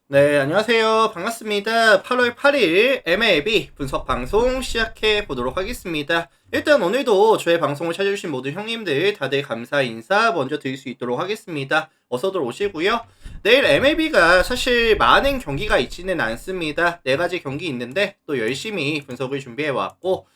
네, 안녕하세요. 반갑습니다. 8월 8일 MLB 분석 방송 시작해 보도록 하겠습니다. 일단 오늘도 저의 방송을 찾아주신 모든 형님들 다들 감사 인사 먼저 드릴 수 있도록 하겠습니다. 어서들 오시고요. 내일 MLB가 사실 많은 경기가 있지는 않습니다. 4가지 경기 있는데 또 열심히 분석을 준비해 왔고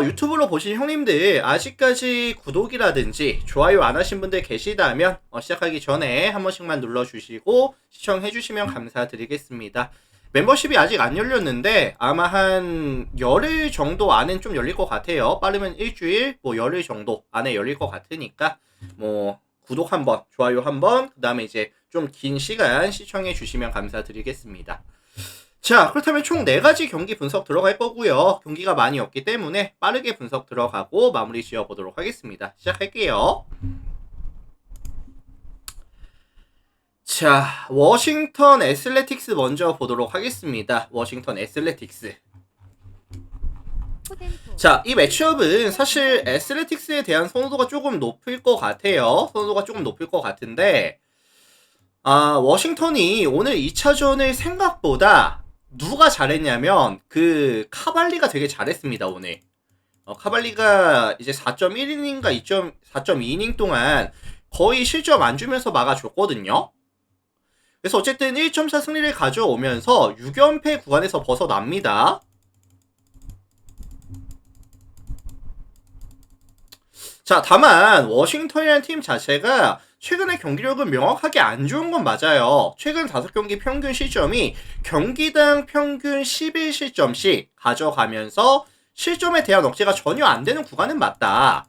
유튜브로 보신 형님들 아직까지 구독이라든지 좋아요 안 하신 분들 계시다면 시작하기 전에 한 번씩만 눌러주시고 시청해주시면 감사드리겠습니다. 멤버십이 아직 안 열렸는데 아마 한 열흘 정도 안엔 좀 열릴 것 같아요. 빠르면 일주일, 뭐 열흘 정도 안에 열릴 것 같으니까 뭐 구독 한번, 좋아요 한번, 그 다음에 이제 좀 긴 시간 시청해주시면 감사드리겠습니다. 자, 그렇다면 총 4가지 경기 분석 들어갈 거고요. 경기가 많이 없기 때문에 빠르게 분석 들어가고 마무리 지어보도록 하겠습니다. 시작할게요. 자, 워싱턴 애슬레틱스 먼저 보도록 하겠습니다. 워싱턴 애슬레틱스. 자, 이 매치업은 사실 애슬레틱스에 대한 선호도가 조금 높을 것 같아요. 선호도가 조금 높을 것 같은데 워싱턴이 오늘 2차전을 생각보다 누가 잘했냐면 그 카발리가 되게 잘했습니다. 오늘 카발리가 이제 4.1이닝인가 4.2이닝 동안 거의 실점 안 주면서 막아줬거든요. 그래서 어쨌든 1.4 승리를 가져오면서 6연패 구간에서 벗어납니다. 자, 다만 워싱턴이라는 팀 자체가 최근의 경기력은 명확하게 안 좋은 건 맞아요. 최근 5경기 평균 실점이 경기당 평균 11실점씩 가져가면서 실점에 대한 억제가 전혀 안 되는 구간은 맞다.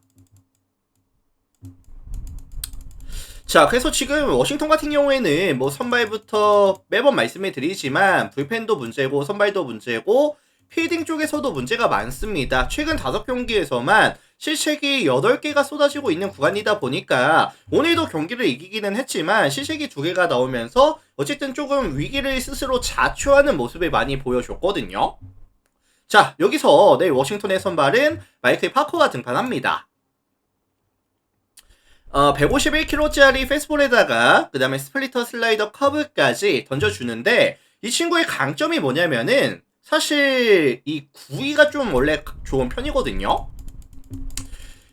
자, 그래서 지금 워싱턴 같은 경우에는 뭐 선발부터 매번 말씀을 드리지만 불펜도 문제고 선발도 문제고 필딩 쪽에서도 문제가 많습니다. 최근 5경기에서만 실책이 8개가 쏟아지고 있는 구간이다 보니까 오늘도 경기를 이기기는 했지만 실책이 2개가 나오면서 어쨌든 조금 위기를 스스로 자초하는 모습을 많이 보여줬거든요. 자, 여기서 내일 워싱턴의 선발은 마이클 파커가 등판합니다. 151kg짜리 페스볼에다가 그 다음에 스플리터 슬라이더 커브까지 던져주는데 이 친구의 강점이 뭐냐면은 사실 이 구위가 좀 원래 좋은 편이거든요.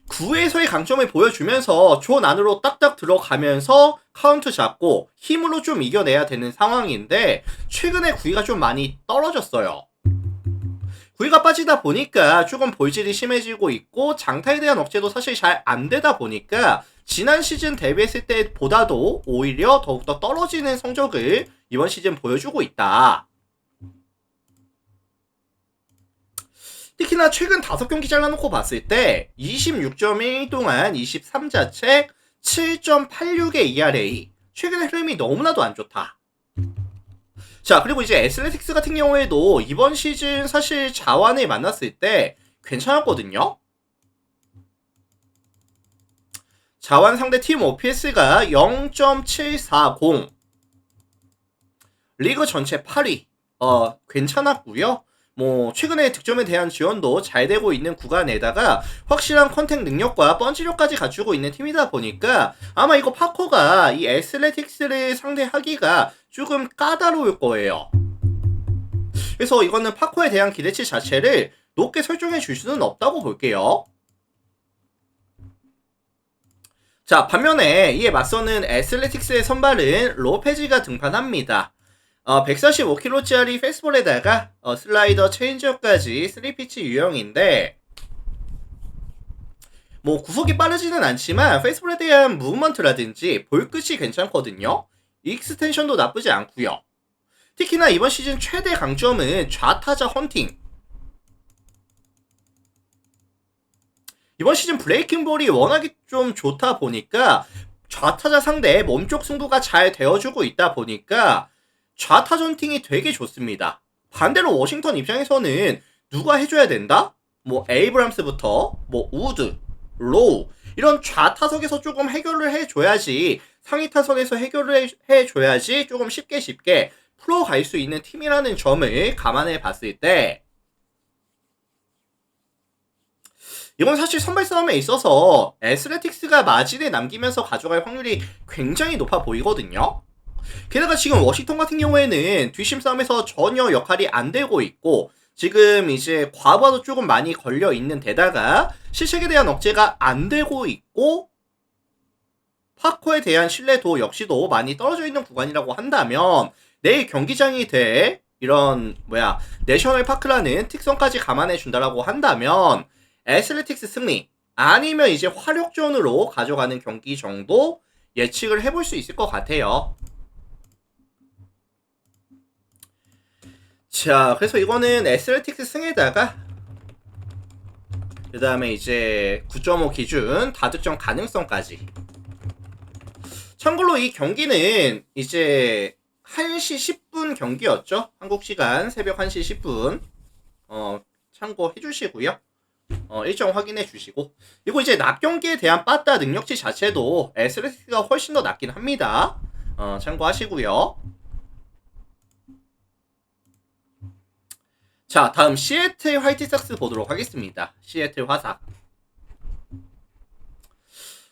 구에서의 강점을 보여주면서 존 안으로 딱딱 들어가면서 카운트 잡고 힘으로 좀 이겨내야 되는 상황인데 최근에 구위가 좀 많이 떨어졌어요. 구위가 빠지다 보니까 조금 볼질이 심해지고 있고 장타에 대한 억제도 사실 잘 안 되다 보니까 지난 시즌 데뷔했을 때보다도 오히려 더욱더 떨어지는 성적을 이번 시즌 보여주고 있다. 특히나 최근 5경기 잘라놓고 봤을 때 26.1 동안 23자책 7.86의 ERA 최근의 흐름이 너무나도 안 좋다. 자, 그리고 이제 애슬레틱스 같은 경우에도 이번 시즌 사실 자완을 만났을 때 괜찮았거든요. 자완 상대 팀 OPS가 0.740 리그 전체 8위 괜찮았고요. 뭐 최근에 득점에 대한 지원도 잘 되고 있는 구간에다가 확실한 컨택 능력과 펀치력까지 갖추고 있는 팀이다 보니까 아마 이거 파커가 이 애슬레틱스를 상대하기가 조금 까다로울 거예요. 그래서 이거는 파커에 대한 기대치 자체를 높게 설정해 줄 수는 없다고 볼게요. 자, 반면에 이에 맞서는 애슬레틱스의 선발은 로페즈가 등판합니다. 145kg짜리 페스볼에다가 슬라이더 체인지업까지 3피치 유형인데 뭐 구속이 빠르지는 않지만 페스볼에 대한 무브먼트라든지 볼 끝이 괜찮거든요. 익스텐션도 나쁘지 않고요. 특히나 이번 시즌 최대 강점은 좌타자 헌팅. 이번 시즌 브레이킹 볼이 워낙에 좀 좋다 보니까 좌타자 상대 몸쪽 승부가 잘 되어주고 있다 보니까 좌타 전팅이 되게 좋습니다. 반대로 워싱턴 입장에서는 누가 해줘야 된다? 뭐 에이브람스부터 뭐 우드, 로우 이런 좌타석에서 조금 해결을 해줘야지 상위 타석에서 해결을 해줘야지 조금 쉽게 풀어갈 수 있는 팀이라는 점을 감안해 봤을 때 이건 사실 선발 싸움에 있어서 애슬레틱스가 마진을 남기면서 가져갈 확률이 굉장히 높아 보이거든요. 게다가 지금 워싱턴 같은 경우에는 뒷심 싸움에서 전혀 역할이 안 되고 있고 지금 이제 과부하도 조금 많이 걸려 있는 데다가 실책에 대한 억제가 안 되고 있고 파커에 대한 신뢰도 역시도 많이 떨어져 있는 구간이라고 한다면 내일 경기장이 돼 이런 내셔널 파크라는 특성까지 감안해 준다라고 한다면 애슬레틱스 승리 아니면 이제 화력전으로 가져가는 경기 정도 예측을 해볼 수 있을 것 같아요. 자, 그래서 이거는 애슬레틱스 승에다가 그 다음에 이제 9.5 기준 다득점 가능성까지. 참고로 이 경기는 이제 1시 10분 경기였죠. 한국 시간 새벽 1시 10분. 참고해 주시고요. 일정 확인해 주시고. 그리고 이제 낮 경기에 대한 빠따 능력치 자체도 애슬레틱스가 훨씬 더 낮긴 합니다. 참고하시고요. 자, 다음 시애틀 화이트삭스 보도록 하겠습니다. 시애틀 화삭.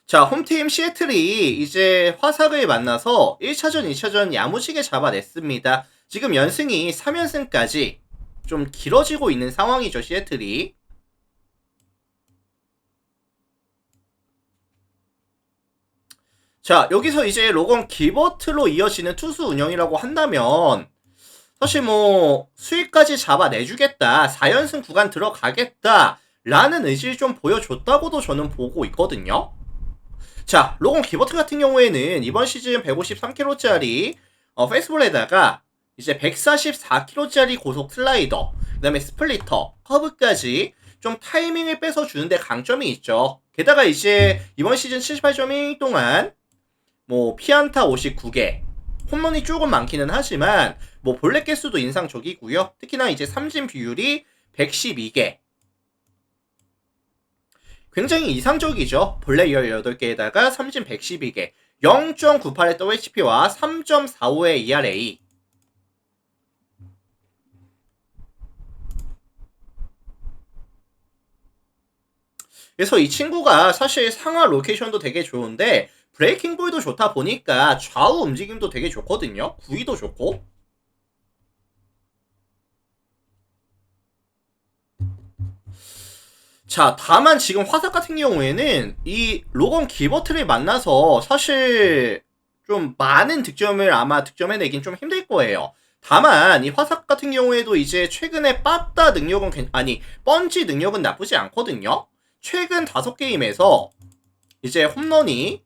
자, 홈팀 시애틀이 이제 화삭을 만나서 1차전, 2차전 야무지게 잡아냈습니다. 지금 연승이 3연승까지 좀 길어지고 있는 상황이죠, 시애틀이. 자, 여기서 이제 로건 기버트로 이어지는 투수 운영이라고 한다면 사실 수위까지 잡아내주겠다, 4연승 구간 들어가겠다 라는 의지를 좀 보여줬다고도 저는 보고 있거든요. 자, 로건 기버트 같은 경우에는 이번 시즌 153km짜리 페이스볼에다가 이제 144km짜리 고속 슬라이더, 그 다음에 스플리터, 커브까지 좀 타이밍을 뺏어 주는데 강점이 있죠. 게다가 이제 이번 시즌 78.1 동안 피안타 59개, 홈런이 조금 많기는 하지만 볼넷 개수도 인상적이고요. 특히나 이제 삼진 비율이 112개. 굉장히 이상적이죠. 볼넷 18개에다가 삼진 112개, 0.98의 WHP와 3.45의 ERA. 그래서 이 친구가 사실 상하 로케이션도 되게 좋은데 브레이킹 볼도 좋다 보니까 좌우 움직임도 되게 좋거든요. 구위도 좋고. 자, 다만 지금 화삭 같은 경우에는 이 로건 기버트를 만나서 사실 좀 많은 득점을 아마 득점해내긴 좀 힘들 거예요. 다만 이 화삭 같은 경우에도 이제 최근에 빠따 능력은 펀치 능력은 나쁘지 않거든요. 최근 5게임에서 이제 홈런이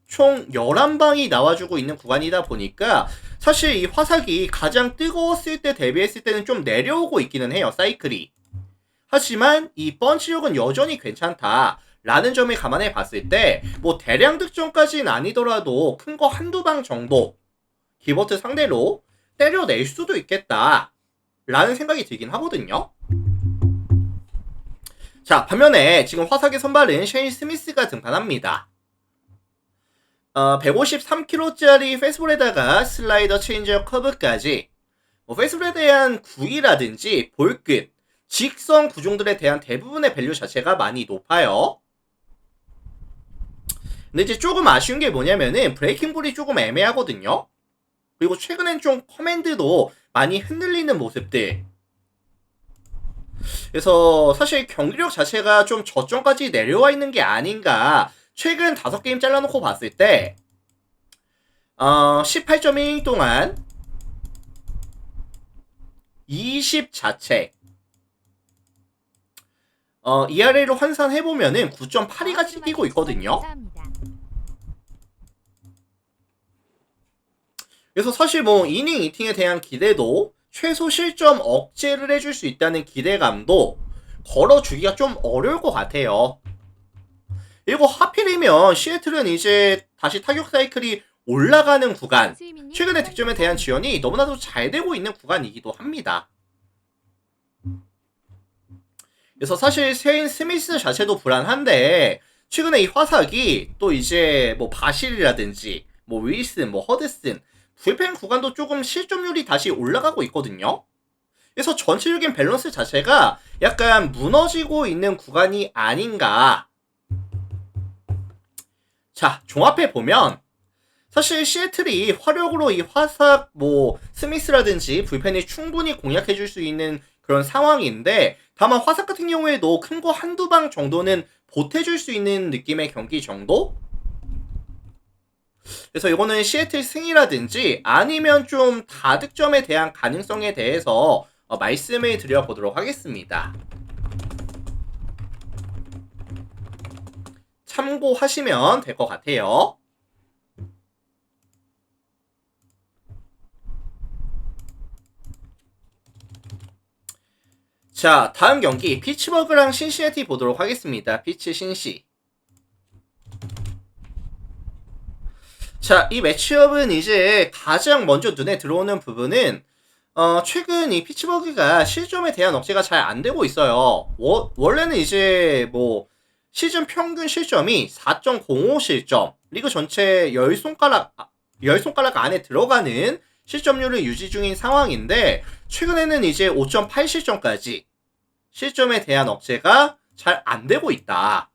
총 11방이 나와주고 있는 구간이다 보니까 사실 이 화삭이 가장 뜨거웠을 때 대비했을 때는 좀 내려오고 있기는 해요, 사이클이. 하지만 이 펀치력은 여전히 괜찮다 라는 점을 감안해 봤을 때 대량 득점까지는 아니더라도 큰 거 한두 방 정도 기버트 상대로 때려낼 수도 있겠다 라는 생각이 들긴 하거든요. 자, 반면에 지금 화삭의 선발은 셰인 스미스가 등판합니다. 153km짜리 페이스볼에다가 슬라이더, 체인지업, 커브까지 페이스볼에 대한 구위라든지 볼끝, 직선 구종들에 대한 대부분의 밸류 자체가 많이 높아요. 근데 이제 조금 아쉬운 게 뭐냐면은 브레이킹 볼이 조금 애매하거든요. 그리고 최근엔 좀 커맨드도 많이 흔들리는 모습들. 그래서 사실 경기력 자체가 좀 저점까지 내려와 있는 게 아닌가. 최근 5게임 잘라놓고 봤을 때 18.1 동안 20자책 ERA로 환산해보면은 9.82가 찍히고 있거든요. 그래서 사실 이닝 이팅에 대한 기대도 최소 실점 억제를 해줄 수 있다는 기대감도 걸어주기가 좀 어려울 것 같아요. 그리고 하필이면 시애틀은 이제 다시 타격 사이클이 올라가는 구간, 최근의 득점에 대한 지원이 너무나도 잘 되고 있는 구간이기도 합니다. 그래서 사실 셰인 스미스 자체도 불안한데 최근에 이 화삭이 또 이제 바실이라든지 윌슨, 허드슨, 불펜 구간도 조금 실점률이 다시 올라가고 있거든요. 그래서 전체적인 밸런스 자체가 약간 무너지고 있는 구간이 아닌가. 자, 종합해보면 사실 시애틀이 화력으로 이 화삭 스미스라든지 불펜이 충분히 공략해줄 수 있는 그런 상황인데, 다만 화삭 같은 경우에도 큰 거 한두 방 정도는 보태줄 수 있는 느낌의 경기 정도? 그래서 이거는 시애틀 승이라든지 아니면 좀 다득점에 대한 가능성에 대해서 말씀을 드려보도록 하겠습니다. 참고하시면 될 것 같아요. 자, 다음 경기 피츠버그랑 신시내티 보도록 하겠습니다. 피츠 신시. 자, 이 매치업은 이제 가장 먼저 눈에 들어오는 부분은 최근 이 피츠버그가 실점에 대한 억제가 잘 안 되고 있어요. 원래는 이제 시즌 평균 실점이 4.05 실점, 리그 전체 10손가락 안에 들어가는 실점률을 유지 중인 상황인데, 최근에는 이제 5.8 실점까지 실점에 대한 억제가 잘 안 되고 있다.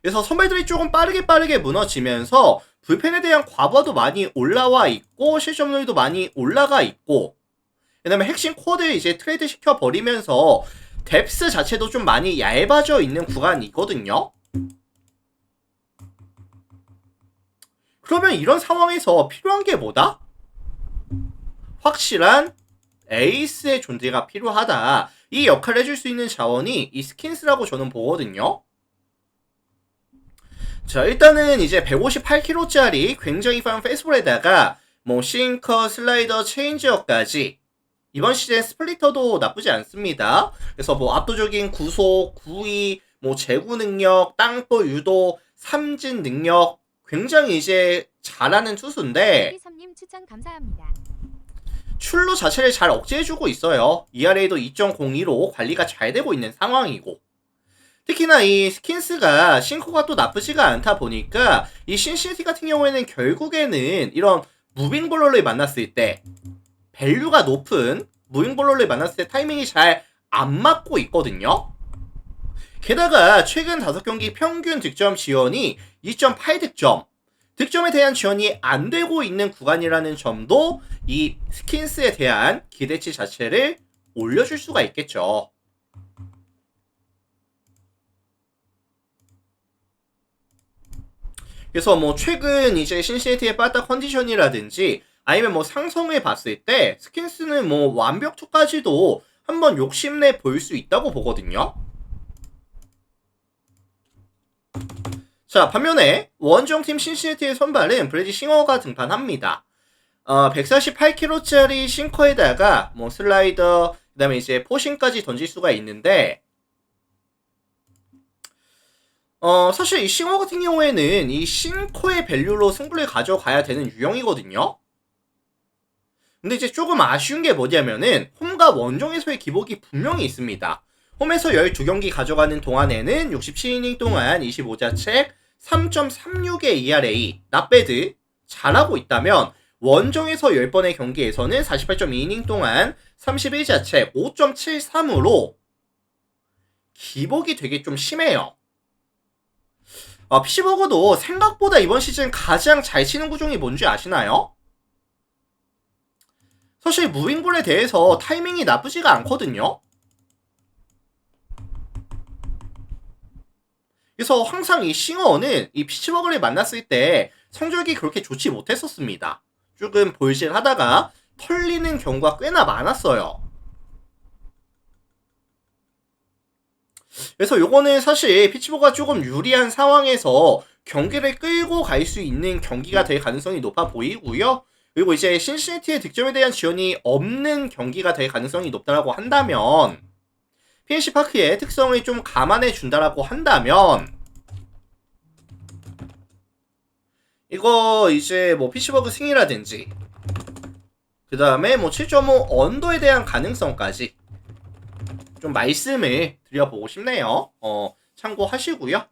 그래서 선발들이 조금 빠르게 무너지면서 불펜에 대한 과부하도 많이 올라와 있고 실점률도 많이 올라가 있고, 그 다음에 핵심 코어들 이제 트레이드 시켜버리면서 뎁스 자체도 좀 많이 얇아져 있는 구간이거든요. 그러면 이런 상황에서 필요한 게 뭐다? 확실한 에이스의 존재가 필요하다. 이 역할을 해줄 수 있는 자원이 이 스킨스라고 저는 보거든요. 자, 일단은 이제 158kg짜리 굉장히 빠른 페이스볼에다가 싱커, 슬라이더, 체인지어까지 이번 시즌 스플리터도 나쁘지 않습니다. 그래서 압도적인 구속, 구위, 제구 능력, 땅볼 유도, 삼진 능력 굉장히 이제 잘하는 투수인데, 님 추천 감사합니다. 출루 자체를 잘 억제해주고 있어요. ERA도 2.02로 관리가 잘 되고 있는 상황이고, 특히나 이 스킨스가 싱커가 또 나쁘지가 않다 보니까 이 신시내티 같은 경우에는 결국에는 이런 무빙볼러를 만났을 때, 밸류가 높은 무빙볼러를 만났을 때 타이밍이 잘 안 맞고 있거든요. 게다가 최근 5경기 평균 득점 지원이 2.8득점, 득점에 대한 지원이 안 되고 있는 구간이라는 점도 이 스킨스에 대한 기대치 자체를 올려줄 수가 있겠죠. 그래서 최근 이제 신시내티의 빠따 컨디션이라든지 아니면 상성을 봤을 때 스킨스는 완벽 투까지도 한번 욕심내 보일 수 있다고 보거든요. 자, 반면에 원정팀 신시내티의 선발은 브래디 싱어가 등판합니다. 148kg짜리 싱커에다가 슬라이더, 그 다음에 이제 포싱까지 던질 수가 있는데, 사실 이 싱어 같은 경우에는 이 싱커의 밸류로 승부를 가져가야 되는 유형이거든요. 근데 이제 조금 아쉬운 게 뭐냐면은 홈과 원정에서의 기복이 분명히 있습니다. 홈에서 12경기 가져가는 동안에는 67이닝 동안 25자책 3.36의 ERA, 낫배드 잘하고 있다면, 원정에서 10번의 경기에서는 48.2이닝 동안 31자책 5.73으로 기복이 되게 좀 심해요. 피츠버그도 생각보다 이번 시즌 가장 잘 치는 구종이 뭔지 아시나요? 사실 무빙볼에 대해서 타이밍이 나쁘지가 않거든요. 그래서 항상 이 싱어는 이 피츠버그를 만났을 때 성적이 그렇게 좋지 못했었습니다. 조금 볼실하다가 털리는 경우가 꽤나 많았어요. 그래서 요거는 사실 피츠버그가 조금 유리한 상황에서 경기를 끌고 갈 수 있는 경기가 될 가능성이 높아 보이고요. 그리고 이제 신시내티의 득점에 대한 지원이 없는 경기가 될 가능성이 높다라고 한다면, PNC 파크의 특성을 좀 감안해 준다라고 한다면, 이거 이제 피츠버그 승이라든지 그 다음에 7.5 언더에 대한 가능성까지 좀 말씀을 드려보고 싶네요. 참고하시고요.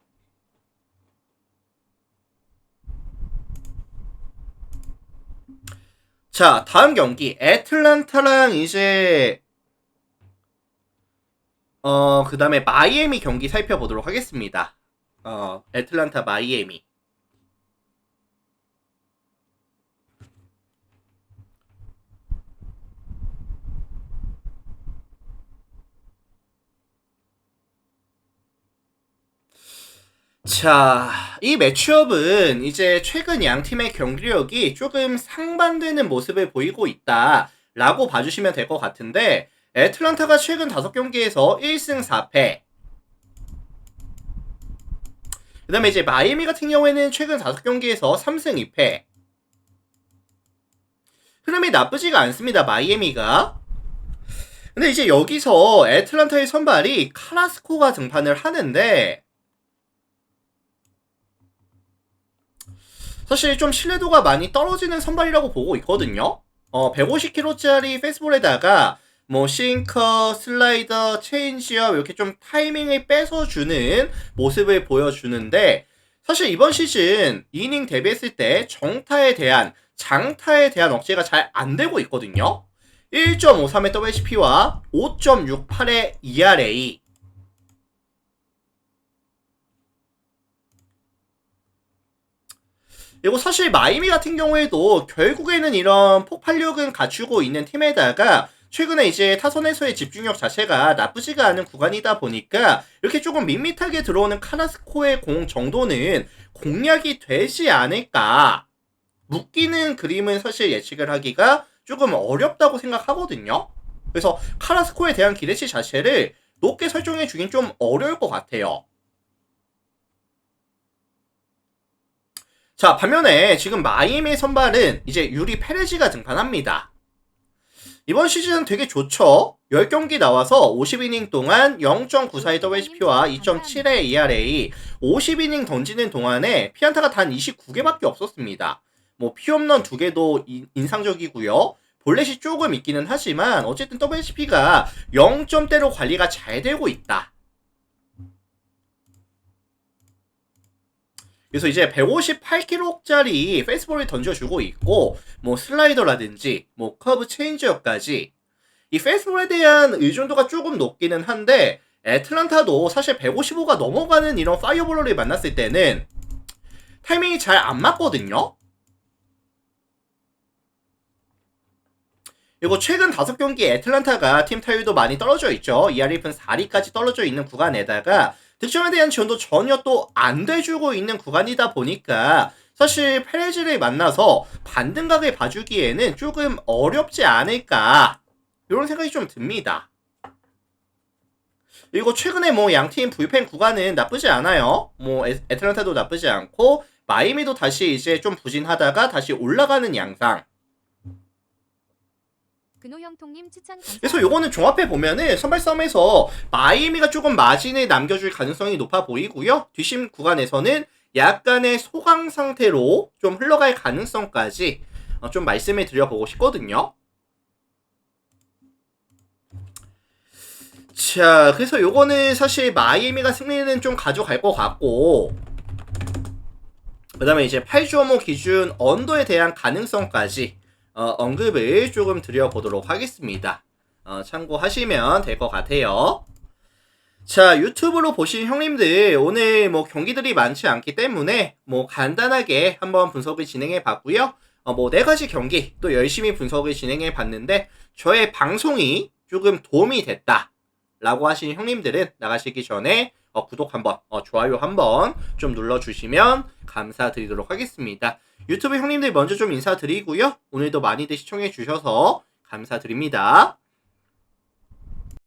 자, 다음 경기 애틀란타랑 이제 그 다음에 마이애미 경기 살펴보도록 하겠습니다. 애틀란타 마이애미. 자, 이 매치업은 이제 최근 양 팀의 경기력이 조금 상반되는 모습을 보이고 있다라고 봐주시면 될 것 같은데, 애틀란타가 최근 5경기에서 1승 4패, 그 다음에 이제 마이애미 같은 경우에는 최근 5경기에서 3승 2패. 흐름이 나쁘지가 않습니다, 마이애미가. 근데 이제 여기서 애틀란타의 선발이 카라스코가 등판을 하는데, 사실 좀 신뢰도가 많이 떨어지는 선발이라고 보고 있거든요. 150km짜리 페이스볼에다가 뭐 싱커, 슬라이더, 체인지업 이렇게 좀 타이밍을 뺏어주는 모습을 보여주는데, 사실 이번 시즌 이닝 데뷔했을 때 장타에 대한 억제가 잘 안되고 있거든요. 1.53의 WHP와 5.68의 ERA. 그리고 사실 마이애미 같은 경우에도 결국에는 이런 폭발력은 갖추고 있는 팀에다가 최근에 이제 타선에서의 집중력 자체가 나쁘지가 않은 구간이다 보니까 이렇게 조금 밋밋하게 들어오는 카라스코의 공 정도는 공략이 되지 않을까. 묶이는 그림은 사실 예측을 하기가 조금 어렵다고 생각하거든요. 그래서 카라스코에 대한 기대치 자체를 높게 설정해 주긴 좀 어려울 것 같아요. 자, 반면에 지금 마이애미의 선발은 이제 유리 페레지가 등판합니다. 이번 시즌 되게 좋죠. 10경기 나와서 50이닝 동안 0.94의 WHP와 2.7의 ERA, 50이닝 던지는 동안에 피안타가 단 29개밖에 없었습니다. 뭐 피홈런 2개도 인상적이고요. 볼넷이 조금 있기는 하지만 어쨌든 WHP가 0점대로 관리가 잘 되고 있다. 그래서 이제 158kg짜리 페이스볼을 던져주고 있고, 뭐 슬라이더라든지 뭐 커브 체인지업까지 이 페이스볼에 대한 의존도가 조금 높기는 한데, 애틀란타도 사실 155가 넘어가는 이런 파이어볼러를 만났을 때는 타이밍이 잘 안 맞거든요. 그리고 최근 5경기 애틀란타가 팀 타율도 많이 떨어져 있죠. ERA는 4리까지 떨어져 있는 구간에다가 득점에 대한 지원도 전혀 또 안 돼주고 있는 구간이다 보니까 사실 페레즈를 만나서 반등각을 봐주기에는 조금 어렵지 않을까, 이런 생각이 좀 듭니다. 그리고 최근에 뭐 양팀 불펜 구간은 나쁘지 않아요. 뭐 애틀란타도 나쁘지 않고 마이애미도 다시 이제 좀 부진하다가 다시 올라가는 양상. 그래서 요거는 종합해 보면은 선발 싸움에서 마이애미가 조금 마진을 남겨줄 가능성이 높아 보이고요. 뒷심 구간에서는 약간의 소강 상태로 좀 흘러갈 가능성까지 좀 말씀을 드려보고 싶거든요. 자, 그래서 요거는 사실 마이애미가 승리는 좀 가져갈 것 같고, 그 다음에 이제 8.5 기준 언더에 대한 가능성까지 언급을 조금 드려보도록 하겠습니다. 참고하시면 될 것 같아요. 자, 유튜브로 보신 형님들, 오늘 뭐 경기들이 많지 않기 때문에 뭐 간단하게 한번 분석을 진행해 봤고요. 뭐 4가지 경기 또 열심히 분석을 진행해 봤는데, 저의 방송이 조금 도움이 됐다 라고 하신 형님들은 나가시기 전에 구독 한번, 좋아요 한번 좀 눌러주시면 감사드리도록 하겠습니다. 유튜브 형님들 먼저 좀 인사드리고요. 오늘도 많이들 시청해 주셔서 감사드립니다.